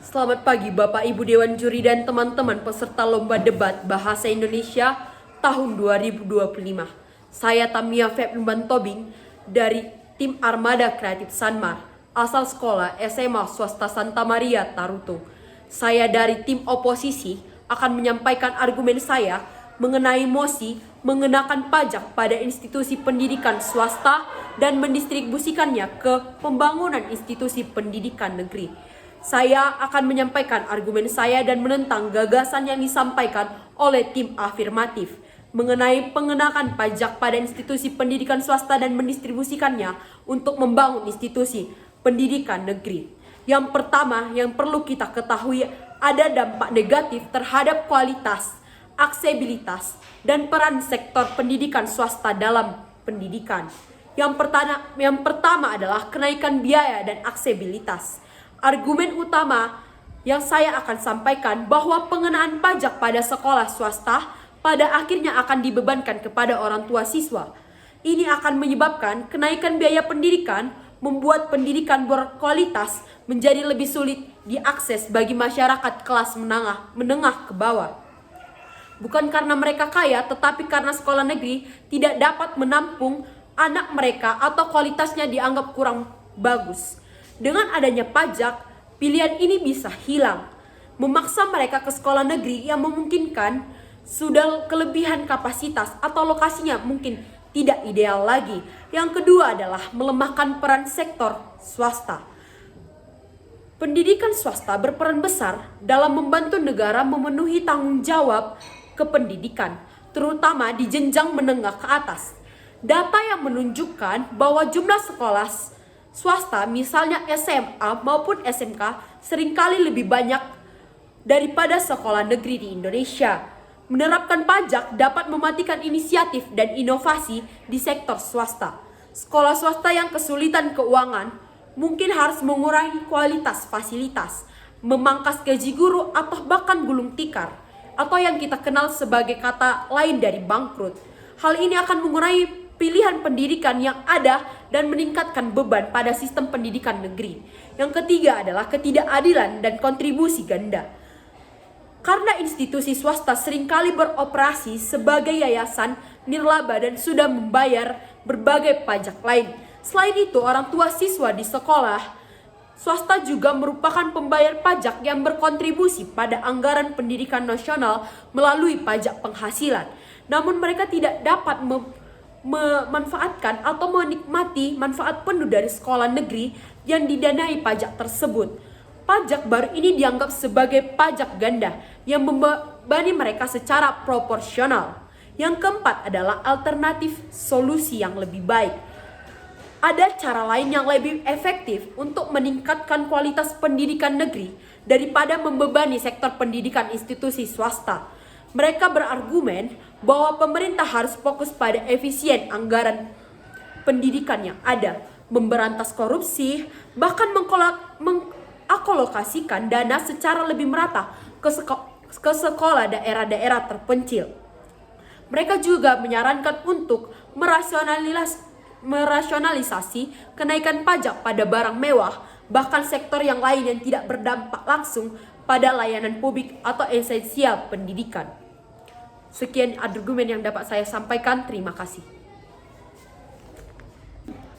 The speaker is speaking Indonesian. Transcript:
Selamat pagi Bapak Ibu Dewan Juri dan teman-teman peserta Lomba Debat Bahasa Indonesia tahun 2025. Saya Tamia Feblumban Tobing dari tim Armada Kreatif Sanmar, asal sekolah SMA Swasta Santa Maria Taruto. Saya dari tim oposisi akan menyampaikan argumen saya mengenai mosi mengenakan pajak pada institusi pendidikan swasta dan mendistribusikannya ke pembangunan institusi pendidikan negeri. Saya akan menyampaikan argumen saya dan menentang gagasan yang disampaikan oleh tim afirmatif mengenai pengenakan pajak pada institusi pendidikan swasta dan mendistribusikannya untuk membangun institusi pendidikan negeri. Yang pertama yang perlu kita ketahui ada dampak negatif terhadap kualitas, aksesibilitas, dan peran sektor pendidikan swasta dalam pendidikan. Yang pertama adalah kenaikan biaya dan aksesibilitas. Argumen utama yang saya akan sampaikan bahwa pengenaan pajak pada sekolah swasta pada akhirnya akan dibebankan kepada orang tua siswa. Ini akan menyebabkan kenaikan biaya pendidikan, membuat pendidikan berkualitas menjadi lebih sulit diakses bagi masyarakat kelas menengah ke bawah. Bukan karena mereka kaya, tetapi karena sekolah negeri tidak dapat menampung anak mereka atau kualitasnya dianggap kurang bagus. Dengan adanya pajak, pilihan ini bisa hilang, memaksa mereka ke sekolah negeri yang memungkinkan sudah kelebihan kapasitas atau lokasinya mungkin tidak ideal lagi. Yang kedua adalah melemahkan peran sektor swasta. Pendidikan swasta berperan besar dalam membantu negara memenuhi tanggung jawab kependidikan, terutama di jenjang menengah ke atas. Data yang menunjukkan bahwa jumlah sekolah swasta, misalnya SMA maupun SMK, seringkali lebih banyak daripada sekolah negeri di Indonesia. Menerapkan pajak dapat mematikan inisiatif dan inovasi di sektor swasta. Sekolah swasta yang kesulitan keuangan mungkin harus mengurangi kualitas fasilitas, memangkas gaji guru, atau bahkan gulung tikar, atau yang kita kenal sebagai kata lain dari bangkrut. Hal ini akan mengurangi pilihan pendidikan yang ada dan meningkatkan beban pada sistem pendidikan negeri. Yang ketiga adalah ketidakadilan dan kontribusi ganda. Karena institusi swasta seringkali beroperasi sebagai yayasan nirlaba dan sudah membayar berbagai pajak lain. Selain itu, orang tua siswa di sekolah swasta juga merupakan pembayar pajak yang berkontribusi pada anggaran pendidikan nasional melalui pajak penghasilan. Namun mereka tidak dapat memanfaatkan atau menikmati manfaat penuh dari sekolah negeri yang didanai pajak tersebut. Pajak baru ini dianggap sebagai pajak ganda yang membebani mereka secara proporsional. Yang keempat adalah alternatif solusi yang lebih baik. Ada cara lain yang lebih efektif untuk meningkatkan kualitas pendidikan negeri daripada membebani sektor pendidikan institusi swasta. Mereka berargumen bahwa pemerintah harus fokus pada efisien anggaran pendidikan yang ada, memberantas korupsi, bahkan mengalokasikan dana secara lebih merata ke sekolah daerah-daerah terpencil. Mereka juga menyarankan untuk merasionalisasi kenaikan pajak pada barang mewah, bahkan sektor yang lain yang tidak berdampak langsung pada layanan publik atau esensial pendidikan. Sekian argumen yang dapat saya sampaikan. Terima kasih.